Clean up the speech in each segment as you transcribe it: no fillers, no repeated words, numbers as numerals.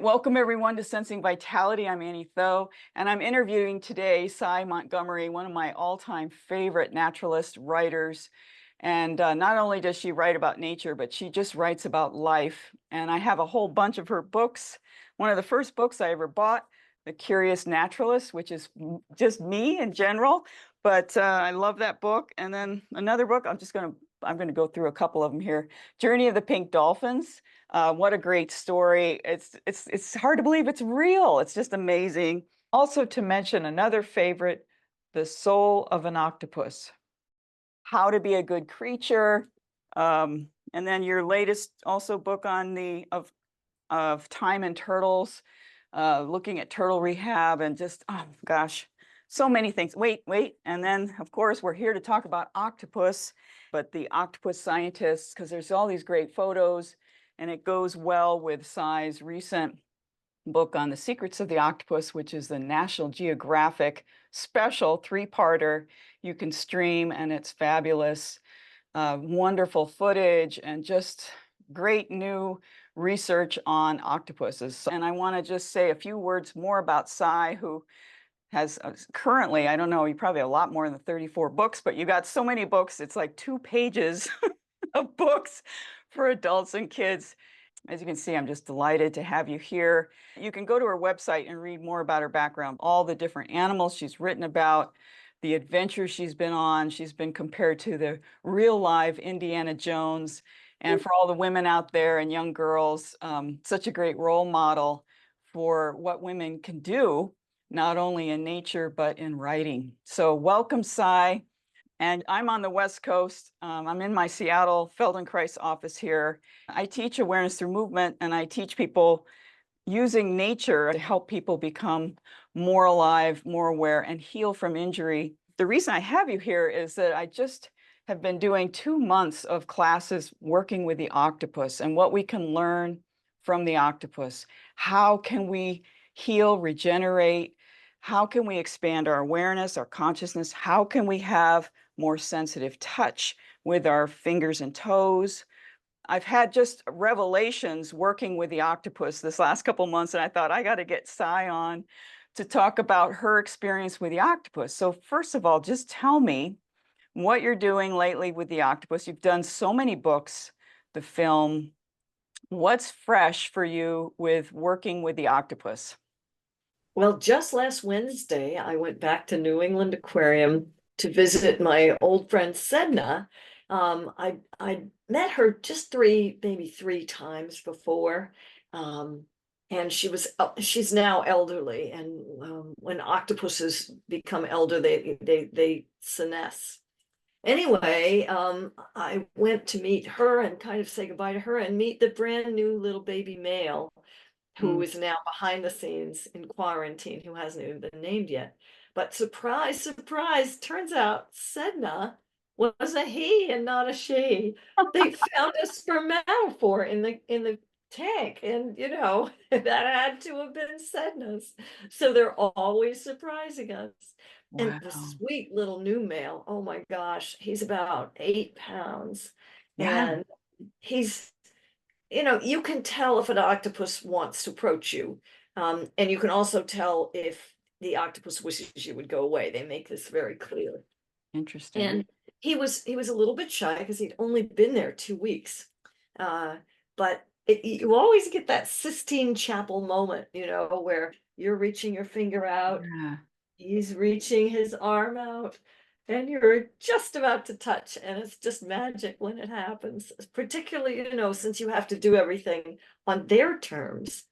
Welcome everyone to Sensing Vitality. I'm Annie Thoe, and I'm interviewing today Sy Montgomery, one of my all-time favorite naturalist writers. And not only does she write about nature, but she just writes about life. And I have a whole bunch of her books. One of the first books I ever bought, The Curious Naturalist, which is just me in general. But I love that book. And then another book, I'm going to go through a couple of them here. Journey of the Pink Dolphins. What a great story. It's hard to believe it's real. It's just amazing. Also to mention another favorite, The Soul of an Octopus, How to Be a Good Creature. And then your latest also book on of time and turtles, looking at turtle rehab and just, oh gosh, so many things. Wait. And then of course, we're here to talk about octopus, but the octopus scientists, because there's all these great photos. And it goes well with Sy's recent book on the secrets of the octopus, which is the National Geographic special 3-parter you can stream, and it's fabulous. Wonderful footage and just great new research on octopuses. And I want to just say a few words more about Sy, who has currently, I don't know, you probably have a lot more than 34 books, but you got so many books, it's like 2 pages of books for adults and kids. As you can see, I'm just delighted to have you here. You can go to her website and read more about her background, all the different animals she's written about, the adventures she's been on. She's been compared to the real live Indiana Jones. And for all the women out there and young girls, such a great role model for what women can do, not only in nature, but in writing. So welcome, Sy. And I'm on the West Coast. I'm in my Seattle Feldenkrais office here. I teach awareness through movement, and I teach people using nature to help people become more alive, more aware, and heal from injury. The reason I have you here is that I just have been doing 2 months of classes working with the octopus and what we can learn from the octopus. How can we heal, regenerate? How can we expand our awareness, our consciousness? How can we have more sensitive touch with our fingers and toes? I've had just revelations working with the octopus this last couple months, and I thought I got to get Sy on to talk about her experience with the octopus. So first of all, just tell me what you're doing lately with the octopus. You've done so many books, the film. What's fresh for you with working with the octopus? Well, just last Wednesday, I went back to New England Aquarium to visit my old friend Sedna. I met her just maybe three times before, and she's now elderly. And when octopuses become elder, they senesce. Anyway, I went to meet her and kind of say goodbye to her and meet the brand new little baby male who Mm. is now behind the scenes in quarantine, who hasn't even been named yet. But surprise, surprise, turns out Sedna was a he and not a she. They found a spermatophore in the tank, and that had to have been Sedna's. So they're always surprising us. And the Wow. sweet little new male, oh my gosh, he's about 8 pounds. Yeah. And he's you can tell if an octopus wants to approach you. And you can also tell if the octopus wishes you would go away. They make this very clear. Interesting. And he was a little bit shy because he'd only been there 2 weeks. But you always get that Sistine Chapel moment, where you're reaching your finger out, Yeah. he's reaching his arm out, and you're just about to touch, and it's just magic when it happens, particularly, since you have to do everything on their terms.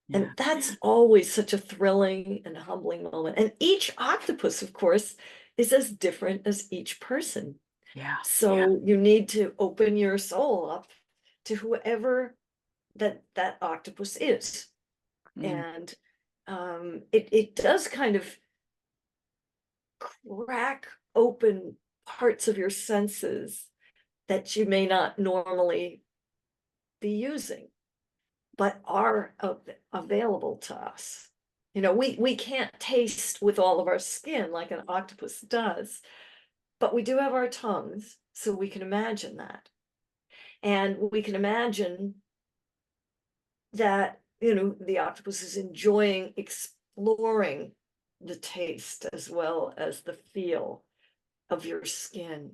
Yeah. And that's always such a thrilling and humbling moment. And each octopus, of course, is as different as each person. Yeah. So you need to open your soul up to whoever that octopus is. Mm. And it does kind of crack open parts of your senses that you may not normally be using, but are available to us. We can't taste with all of our skin like an octopus does, but we do have our tongues, so we can imagine that. And we can imagine that the octopus is enjoying exploring the taste as well as the feel of your skin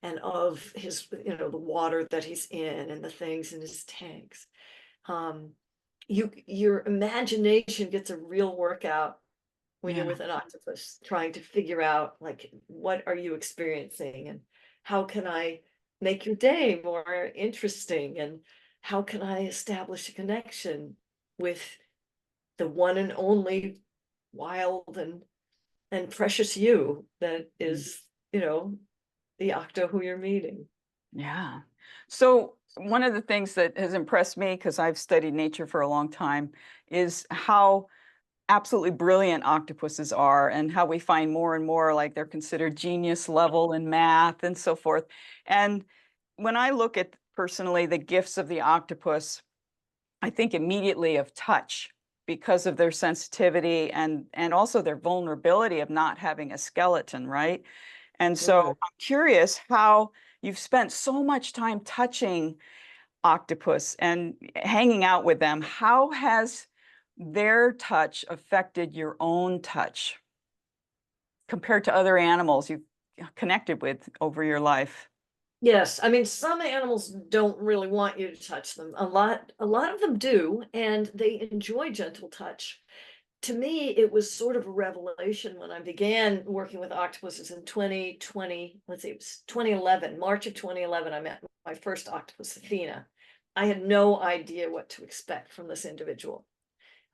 and of his, the water that he's in and the things in his tanks. Um, your imagination gets a real workout when you're Yeah. with an octopus, trying to figure out like what are you experiencing and how can I make your day more interesting and how can I establish a connection with the one and only wild and precious you that Mm. is, the octo who you're meeting. Yeah. So one of the things that has impressed me, because I've studied nature for a long time, is how absolutely brilliant octopuses are and how we find more and more like they're considered genius level in math and so forth. And when I look at personally the gifts of the octopus, I think immediately of touch because of their sensitivity and also their vulnerability of not having a skeleton, right? And so Mhm. I'm curious how you've spent so much time touching octopus and hanging out with them. How has their touch affected your own touch compared to other animals you've connected with over your life? Yes, I mean, some animals don't really want you to touch them. A lot of them do, and they enjoy gentle touch. To me, it was sort of a revelation when I began working with octopuses in 2020. Let's see, it was 2011, March of 2011. I met my first octopus, Athena. I had no idea what to expect from this individual.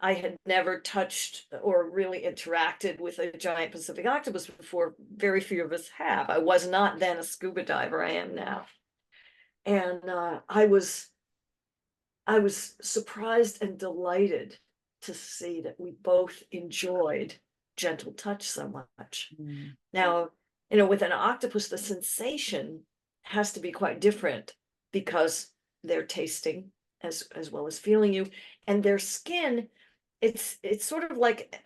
I had never touched or really interacted with a giant Pacific octopus before. Very few of us have. I was not then a scuba diver. I am now. And I was surprised and delighted to see that we both enjoyed gentle touch so much. Mm. Now, with an octopus, the sensation has to be quite different because they're tasting as well as feeling you, and their skin, it's sort of like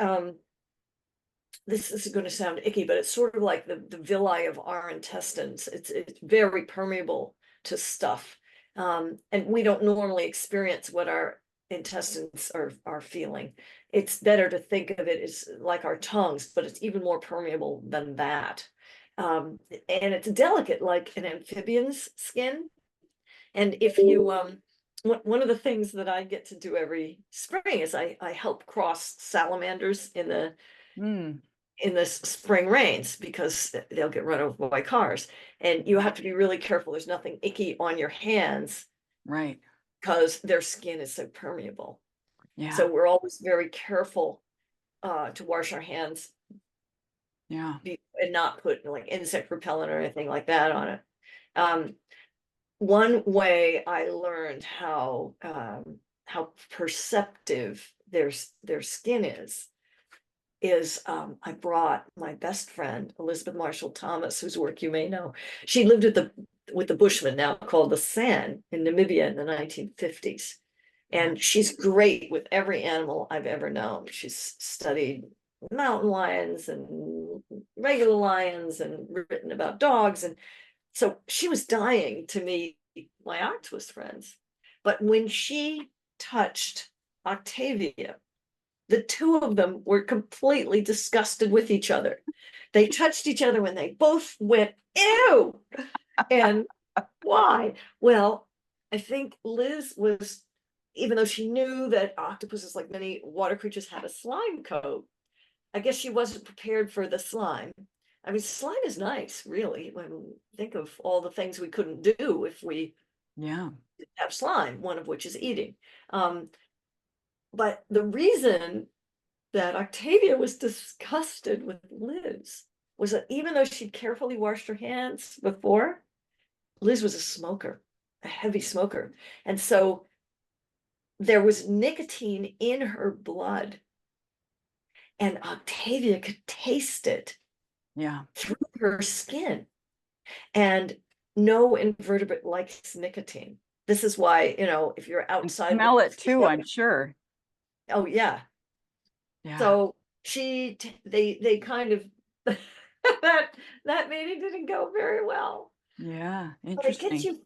this is going to sound icky, but it's sort of like the villi of our intestines. It's very permeable to stuff. And we don't normally experience what our intestines are feeling. It's better to think of it as like our tongues, but it's even more permeable than that. And it's delicate like an amphibian's skin. And if you one of the things that I get to do every spring is I help cross salamanders Mm. in the spring rains because they'll get run over by cars. And you have to be really careful. There's nothing icky on your hands Right. because their skin is so permeable. Yeah. So we're always very careful to wash our hands Yeah. and not put like insect repellent or anything like that on it. Um, One way I learned how perceptive their skin is I brought my best friend, Elizabeth Marshall Thomas, whose work you may know. She lived with the Bushmen, now called the San, in Namibia in the 1950s. Yeah. And she's great with every animal I've ever known. She's studied mountain lions and regular lions and written about dogs. And so she was dying to meet my octopus friends. But when she touched Octavia, the two of them were completely disgusted with each other. They touched each other when they both went, ew. And why? Well, I think Liz was, even though she knew that octopuses, like many water creatures, have a slime coat, I guess she wasn't prepared for the slime. I mean, slime is nice, really, when we think of all the things we couldn't do if we Yeah. didn't have slime, one of which is eating. Um, but the reason that Octavia was disgusted with Liz was that even though she'd carefully washed her hands before, Liz was a smoker, a heavy smoker. And so there was nicotine in her blood, and Octavia could taste it Yeah. through her skin. And no invertebrate likes nicotine. This is why, if you're And outside with smell it too, I'm sure. oh yeah. Yeah. So they kind of that meeting didn't go very well. Yeah. But it gets Interesting. you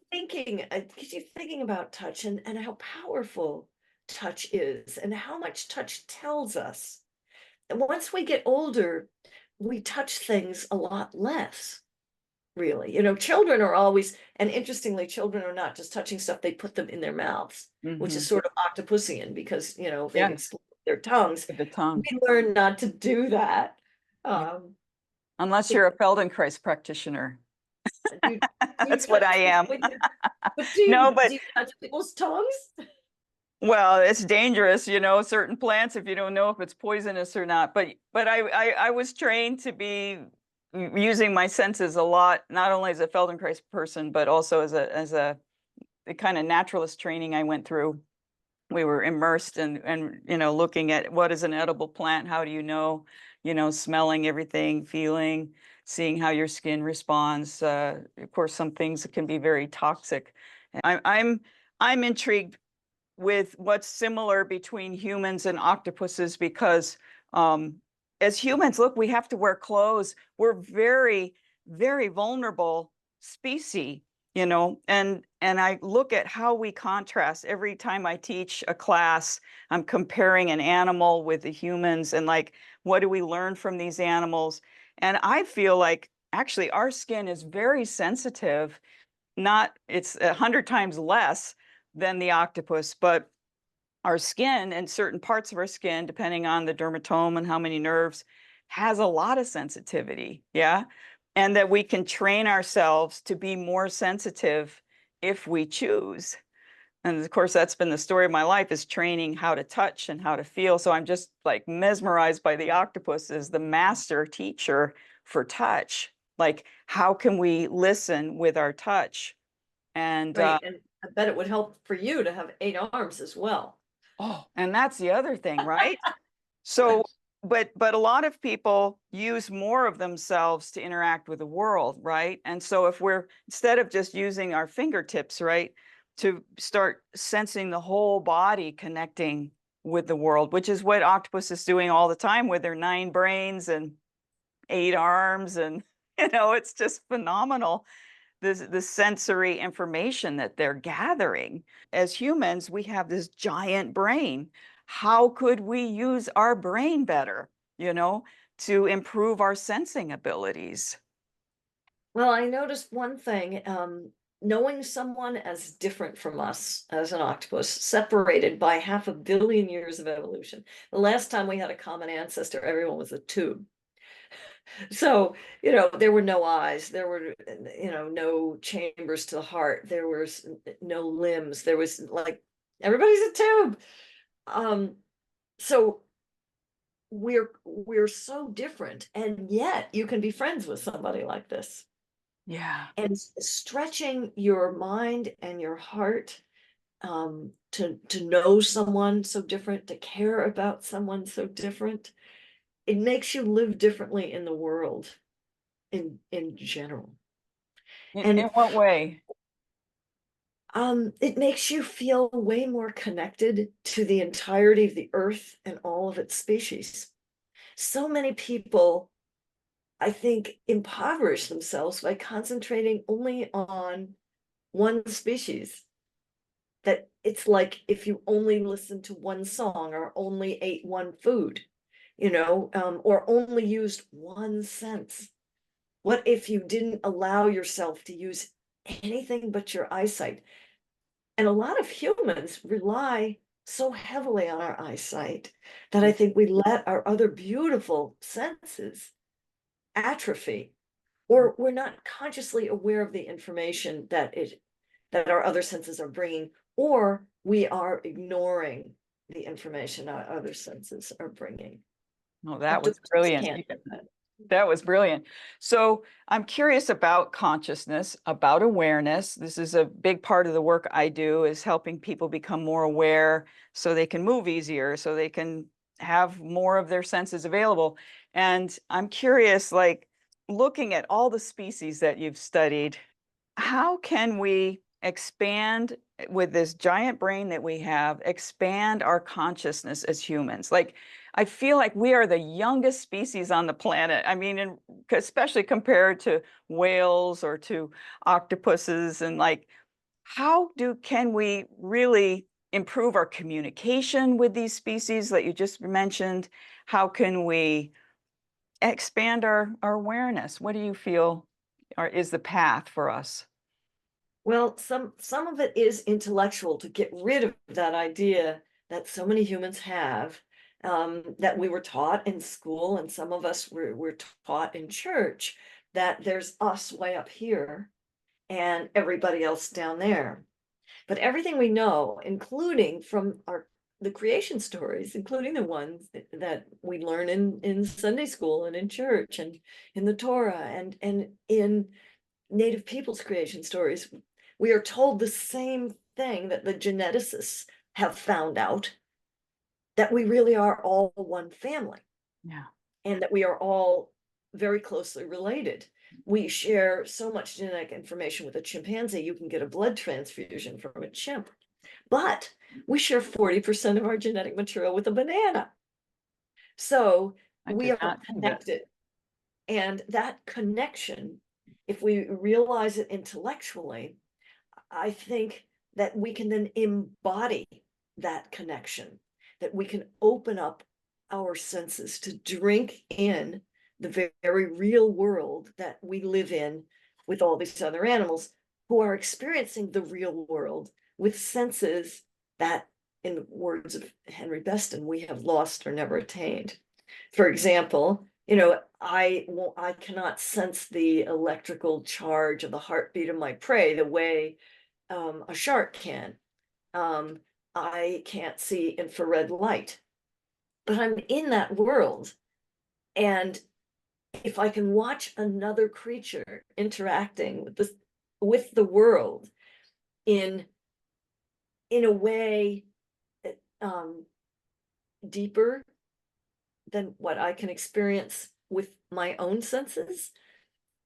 thinking, about touch and how powerful touch is and how much touch tells us. And once we get older, we touch things a lot less, really. Children are always, and interestingly, children are not just touching stuff, they put them in their mouths, which is Hmm. sort of octopusian because, they Yes, explode their tongues. with the tongue. We learn not to do that. Yeah. Um, Unless it, you're a Feldenkrais practitioner. do, do you That's what touch I people am. with your, but do No, you, but do you touch people's tongues? well, it's dangerous, certain plants if you don't know if it's poisonous or not. But I was trained to be using my senses a lot, not only as a Feldenkrais person, but also as a the kind of naturalist training I went through. We were immersed and looking at what is an edible plant, how do smelling everything, feeling, seeing how your skin responds. Of course, some things can be very toxic. I'm intrigued with what's similar between humans and octopuses because um, as humans, look, we have to wear clothes. We're very, very vulnerable species, and I look at how we contrast. Every time I teach a class, I'm comparing an animal with the humans and like, what do we learn from these animals? And I feel like actually our skin is very sensitive. Not, it's 100 times less than the octopus, but our skin and certain parts of our skin, depending on the dermatome and how many nerves, has a lot of sensitivity. Yeah. And that we can train ourselves to be more sensitive if we choose. And of course, that's been the story of my life, is training how to touch and how to feel. So I'm just like mesmerized by the octopus as the master teacher for touch. Like, how can we listen with our touch? And Right. And I bet it would help for you to have 8 arms as well. oh, and that's the other thing, right? So, but a lot of people use more of themselves to interact with the world, right? And so if we're, instead of just using our fingertips, right, to start sensing the whole body connecting with the world, which is what octopus is doing all the time with their 9 brains and 8 arms, and it's just phenomenal, the sensory information that they're gathering. As humans, we have this giant brain. How could we use our brain better, to improve our sensing abilities? Well, I noticed one thing, knowing someone as different from us as an octopus, separated by 500,000,000 years of evolution. The last time we had a common ancestor, everyone was a tube. So, there were no eyes, there were, no chambers to the heart, there was no limbs, there was like everybody's a tube. Um, so we're so different, and yet you can be friends with somebody like this. Yeah. And stretching your mind and your heart, to know someone so different, to care about someone so different, it makes you live differently in the world in general. In And what way? it makes you feel way more connected to the entirety of the earth and all of its species. So many people, I think, impoverish themselves by concentrating only on one species. That it's like if you only listened to one song or only ate one food, or only used one sense. What if you didn't allow yourself to use anything but your eyesight? And a lot of humans rely so heavily on our eyesight that I think we let our other beautiful senses atrophy, or we're not consciously aware of the information that our other senses are bringing, or we are ignoring the information our other senses are bringing. Oh, that was Octopuses brilliant. can't do that. That was brilliant. So I'm curious about consciousness, about awareness. This is a big part of the work I do, is helping people become more aware so they can move easier, so they can have more of their senses available. And I'm curious, like, looking at all the species that you've studied, how can we expand with this giant brain that we have, expand our consciousness as humans? Like, I feel like we are the youngest species on the planet. I mean, and especially compared to whales or to octopuses, and like, how can we really improve our communication with these species that you just mentioned? How can we expand our awareness? What do you feel is the path for us? Well, some of it is intellectual, to get rid of that idea that so many humans have, that we were taught in school, and some of us were taught in church, that there's us way up here and everybody else down there. But everything we know, including from the creation stories, including the ones that we learn in Sunday school and in church and in the Torah and in Native peoples' creation stories, we are told the same thing that the geneticists have found out, that we really are all one family. Yeah. And that we are all very closely related. We share so much genetic information with a chimpanzee, you can get a blood transfusion from a chimp. But we share 40% of our genetic material with a banana. So I we did are not know that. connected. And that connection, if we realize it intellectually, I think that we can then embody that connection, that we can open up our senses to drink in the very real world that we live in with all these other animals who are experiencing the real world with senses that, in the words of Henry Beston, we have lost or never attained. For example, I cannot sense the electrical charge of the heartbeat of my prey the way a shark can. I can't see infrared light, but I'm in that world. And if I can watch another creature interacting with the world in a way that, deeper than what I can experience with my own senses,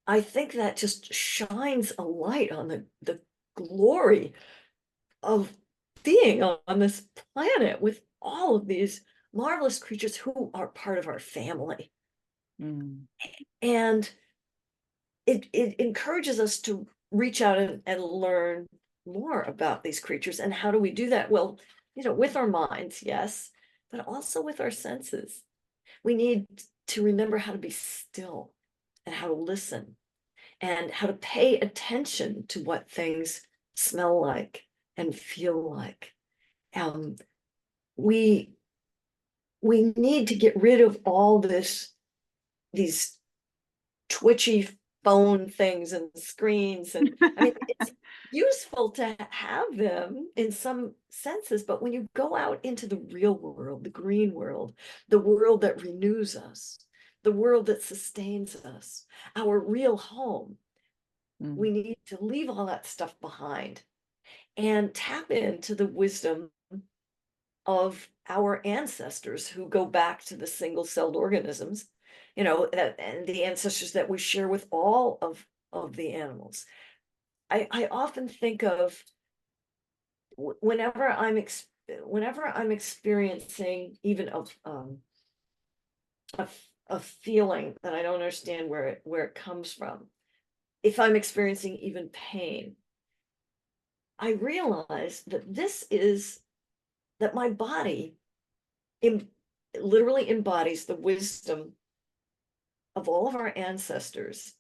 I think that just shines a light on the glory of being on this planet with all of these marvelous creatures who are part of our family. Mm. And it encourages us to reach out and learn more about these creatures. And how do we do that? Well, with our minds, yes, but also with our senses. We need to remember how to be still and how to listen and how to pay attention to what things smell like and feel like. We need to get rid of all these twitchy phone things and screens. And I mean, it's useful to have them in some senses, but when you go out into the real world, the green world, the world that renews us, the world that sustains us, our real home, we need to leave all that stuff behind and tap into the wisdom of our ancestors who go back to the single-celled organisms, and the ancestors that we share with all of the animals. I often think of whenever I'm experiencing even a feeling that I don't understand where it comes from. If I'm experiencing even pain, I realize that my body literally embodies the wisdom of all of our ancestors.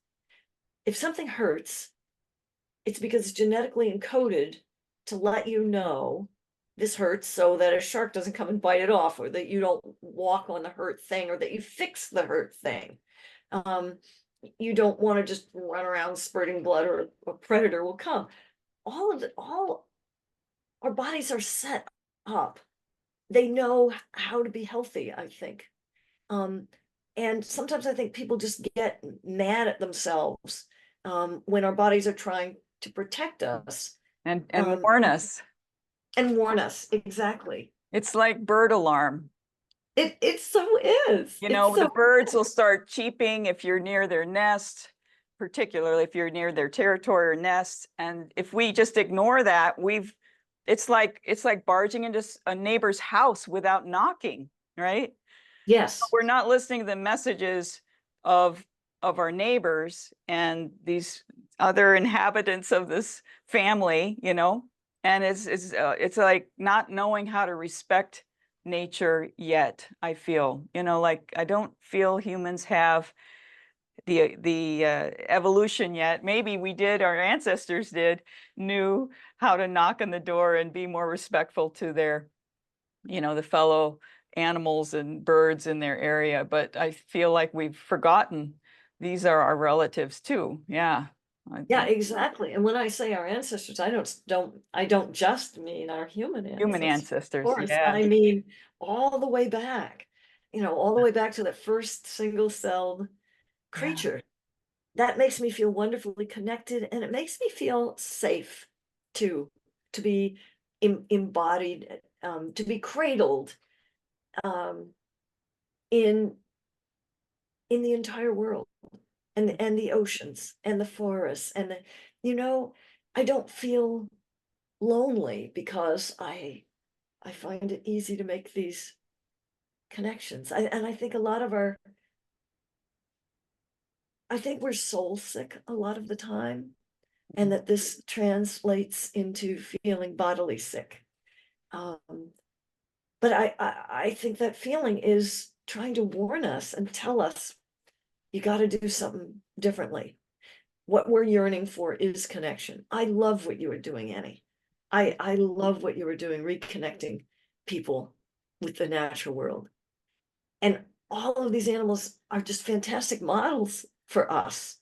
If something hurts, it's because it's genetically encoded to let you know this hurts so that a shark doesn't come and bite it off, or that you don't walk on the hurt thing, or that you fix the hurt thing. You don't want to just run around spurting blood, or a predator will come. All our bodies are set up. They know how to be healthy, I think. And sometimes I think people just get mad at themselves when our bodies are trying to protect us And warn us. and warn us. Exactly. It's like bird alarm. It so is. The birds will start cheeping if you're near their nest, particularly if you're near their territory or nest. And if we just ignore that, it's like barging into a neighbor's house without knocking, right? Yes. We're not listening to the messages of our neighbors and these other inhabitants of this family, And it's like not knowing how to respect nature yet, I feel. You know, like I don't feel humans have the evolution yet. Maybe we did, our ancestors did, knew how to knock on the door and be more respectful to their, you know, the fellow animals and birds in their area. But I feel like we've forgotten these are our relatives too. Yeah. Yeah, exactly. And when I say our ancestors, I don't just mean our human Human ancestors. Of ancestors. course, Yeah. I mean all the way back, all the way back to that first single-celled Yeah. creature. That makes me feel wonderfully connected, and it makes me feel safe too, to be embodied, to be cradled um, in the entire world, and the oceans and the forests and you know, I don't feel lonely because I find it easy to make these connections. And I think a lot of I think we're soul sick a lot of the time, and that this translates into feeling bodily sick. Um, but I think that feeling is trying to warn us and tell us you got to do something differently. What we're yearning for is connection. I love what you were doing, Annie. I love what you were doing, reconnecting people with the natural world. And all of these animals are just fantastic models for us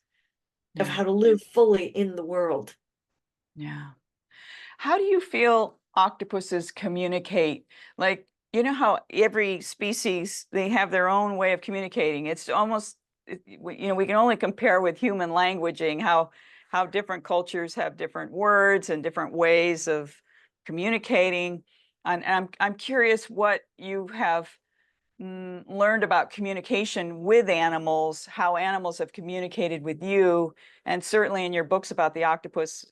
of Yeah. how to live fully in the world. Yeah. How do you feel octopuses communicate? Like, you know how every species, they have their own way of communicating. It's almost, you know, we can only compare with human languaging, how different cultures have different words and different ways of communicating. And I'm curious what you have learned about communication with animals, how animals have communicated with you, and certainly in your books about the octopus,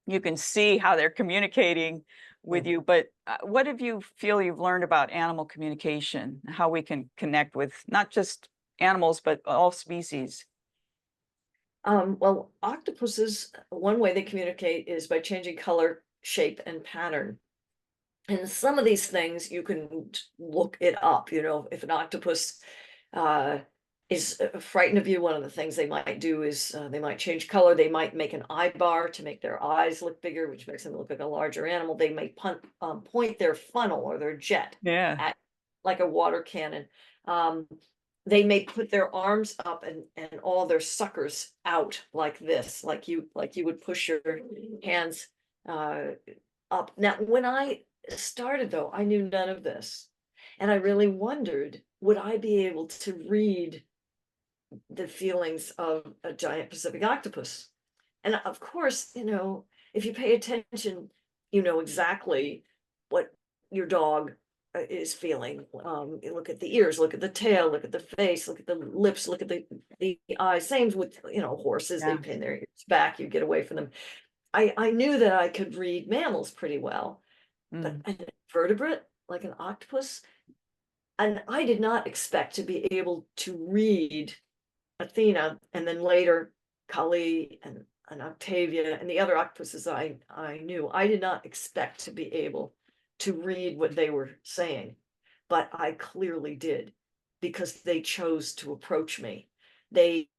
you can see how they're communicating with Mm. you. But what have you feel you've learned about animal communication, how we can connect with not just animals, but all species? Well, octopuses, one way they communicate is by changing color, shape, and pattern. And some of these things you can look it up. If an octopus uh, is frightened of you, one of the things they might do is they might change color. They might make an eye bar to make their eyes look bigger, which makes them look like a larger animal. They may point their funnel or their jet Yeah. at like a water cannon. Um, they may put their arms up and all their suckers out like this, like you would push your hands uh, up. Now, when I started though, I knew none of this. And I really wondered, would I be able to read the feelings of a giant Pacific octopus? And of course, if you pay attention, you know exactly what your dog is feeling. You look at the ears, look at the tail, look at the face, look at the lips, look at the eyes. Same with, horses, they Yeah. pin their ears back, you get away from them. I knew that I could read mammals pretty well, but Mm. an invertebrate like an octopus, and I did not expect to be able to read Athena and then later Kali and Octavia and the other octopuses I knew. I did not expect to be able to read what they were saying, but I clearly did because they chose to approach me. They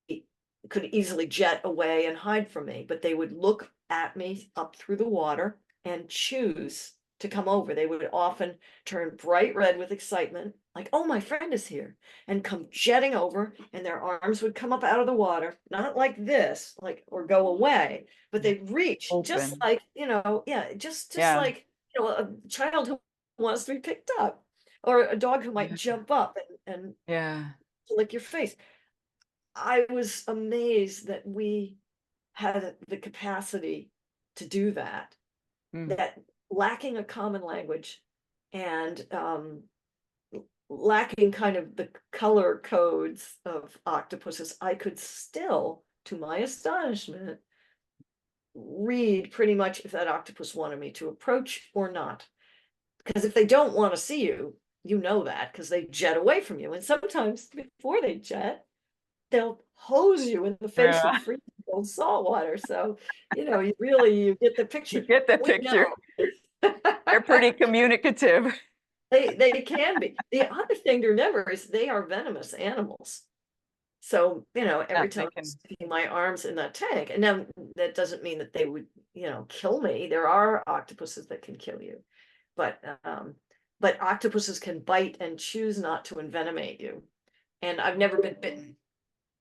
could easily jet away and hide from me, but they would look at me up through the water and choose to come over. They would often turn bright red with excitement, like, oh, my friend is here, and come jetting over, and their arms would come up out of the water, not like this, like, or go away, but they'd reach just Open. like, yeah, just Yeah. like, a child who wants to be picked up, or a dog who might Yeah. jump up and Yeah. lick your face. I was amazed that we had the capacity to do that, Mm. that lacking a common language and lacking kind of the color codes of octopuses, I could still, to my astonishment, read pretty much if that octopus wanted me to approach or not. Because if they don't want to see you, you know that because they jet away from you. And sometimes before they jet, they'll hose you in the face with Yeah. freezing cold salt water. So, you get the You picture. get the We picture. know. They're pretty communicative. They can be. The other thing to remember is they are venomous animals. So, Yeah, every they time I'm can. sticking my arms in that tank, and now that doesn't mean that they would, kill me. There are octopuses that can kill you, but octopuses can bite and choose not to envenomate you. And I've never been bitten.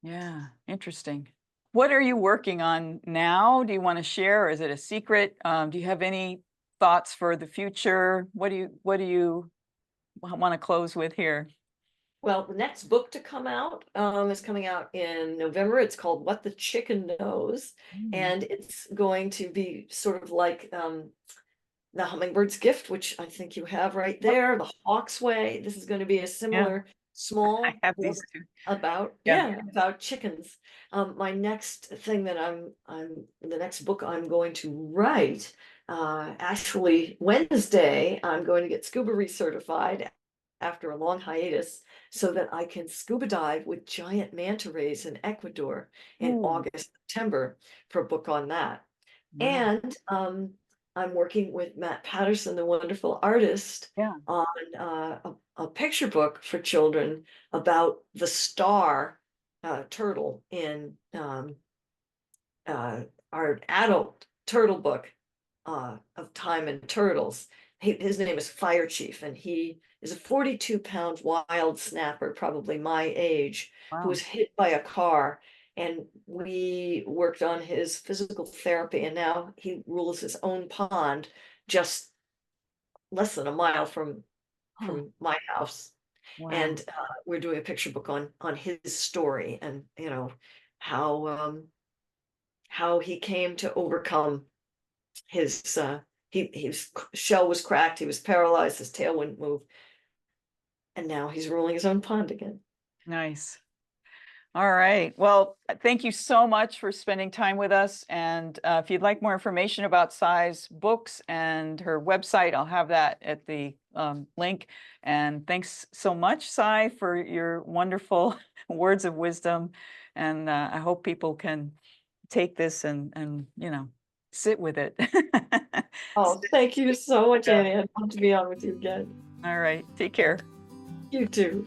Yeah, interesting. What are you working on now? Do you want to share, or is it a secret? Do you have any thoughts for the future? What do you want to close with here? Well, the next book to come out is coming out in November. It's called What the Chicken Knows, Mm. and it's going to be sort of like the Hummingbird's Gift, which I think you have right Yep. there, the Hawk's Way. This is going to be a Yeah, similar I small have book these two. about, Yeah. yeah, about chickens. My next thing that I'm the next book I'm going to write, actually Wednesday, I'm going to get scuba recertified after a long hiatus so that I can scuba dive with giant manta rays in Ecuador in Ooh, August, September for a book on that. wow. And I'm working with Matt Patterson, the wonderful artist, Yeah. on a picture book for children about the star turtle in uh, our adult turtle book of Time and Turtles. His name is Fire Chief, and he is a 42-pound wild snapper, probably my age, who was Wow. hit by a car. And we worked on his physical therapy, and now he rules his own pond just less than a mile Huh. from my house. Wow. And we're doing a picture book on his story, and how how he came to overcome his his shell was cracked, he was paralyzed, his tail wouldn't move, and now he's ruling his own pond again. Nice. All right. Well, thank you so much for spending time with us. And if you'd like more information about Sy's books and her website, I'll have that at the link. And thanks so much, Sy, for your wonderful words of wisdom. And I hope people can take this and sit with it. Oh, thank you so much, Yeah. Annie. I'd love to be on with you again. All right. Take care. You too.